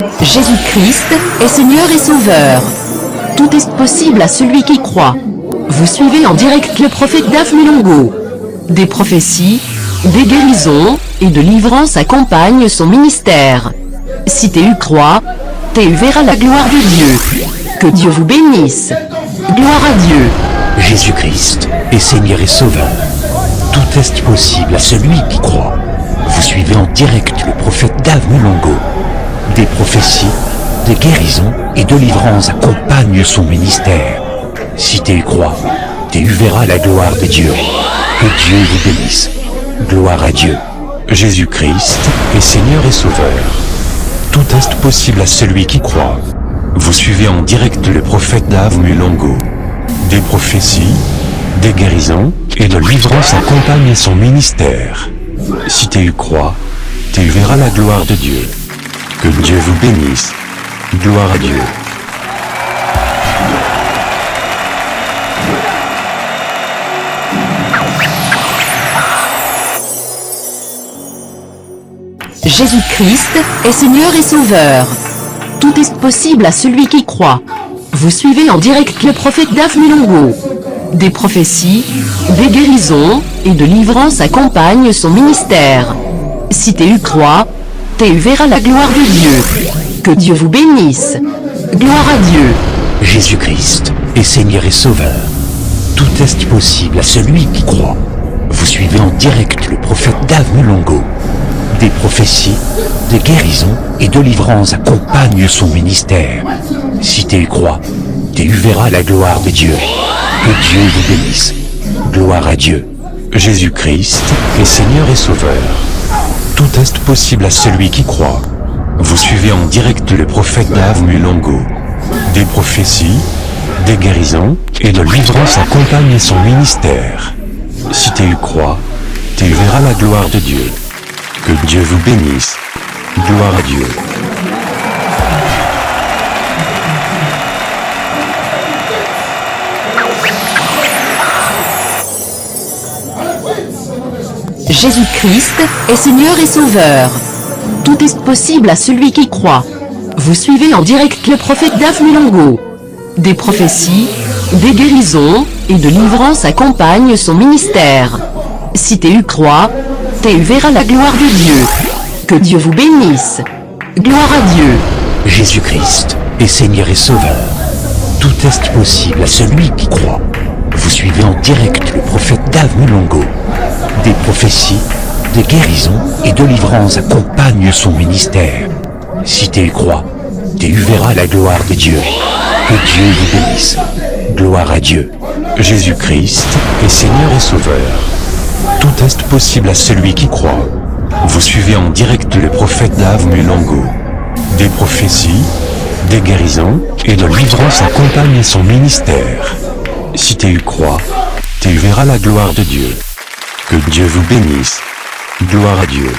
Jésus-Christ est Seigneur et Sauveur. Tout est possible à celui qui croit. Vous suivez en direct le prophète Dave Mulongo. Des prophéties, des guérisons et de délivrances accompagnent son ministère. Si tu crois, tu verras la gloire de Dieu. Que Dieu vous bénisse. Gloire à Dieu. Jésus-Christ est Seigneur et Sauveur. Tout est possible à celui qui croit. Vous suivez en direct le prophète Dave Mulongo. Des prophéties, des guérisons et de délivrances accompagnent son ministère. Si tu crois, tu verras la gloire de Dieu. Que Dieu vous bénisse. Gloire à Dieu. Jésus-Christ est Seigneur et Sauveur. Tout est possible à celui qui croit. Vous suivez en direct le prophète Dave Mulongo. Des prophéties, des guérisons et de délivrances accompagnent son ministère. Si tu crois, tu verras la gloire de Dieu. Que Dieu vous bénisse. Gloire à Dieu. Jésus-Christ est Seigneur et Sauveur. Tout est possible à celui qui croit. Vous suivez en direct le prophète Dave Mulongo. Des prophéties, des guérisons et de délivrances accompagnent son ministère. Si tu crois, tu verras la gloire de Dieu. Que Dieu vous bénisse. Gloire à Dieu. Jésus-Christ est Seigneur et Sauveur. Tout est possible à celui qui croit. Vous suivez en direct le prophète Dave Mulongo. Des prophéties, des guérisons et de délivrances accompagnent son ministère. Si tu crois, tu verras la gloire de Dieu. Que Dieu vous bénisse. Gloire à Dieu. Jésus-Christ est Seigneur et Sauveur. Tout est possible à celui qui croit. Vous suivez en direct le prophète Dave Mulongo. Des prophéties, des guérisons et de délivrances accompagnent son ministère. Si tu crois, tu verras la gloire de Dieu. Que Dieu vous bénisse. Gloire à Dieu. Jésus-Christ est Seigneur et Sauveur. Tout est possible à celui qui croit. Vous suivez en direct le prophète Dave Mulongo. Des prophéties, des guérisons et de délivrances accompagnent son ministère. Si tu crois, tu verras la gloire de Dieu. Que Dieu vous bénisse. Gloire à Dieu. Jésus-Christ est Seigneur et Sauveur. Tout est possible à celui qui croit. Vous suivez en direct le prophète Dave Mulongo. Des prophéties, des guérisons et de délivrances accompagnent son ministère. Si tu crois, tu verras la gloire de Dieu. Que Dieu vous bénisse. Gloire à Dieu. Jésus-Christ est Seigneur et Sauveur. Tout est possible à celui qui croit. Vous suivez en direct le prophète Dave Mulongo. Des prophéties, des guérisons et de délivrances accompagnent son ministère. Si tu crois, tu verras la gloire de Dieu. Que Dieu vous bénisse. Gloire à Dieu.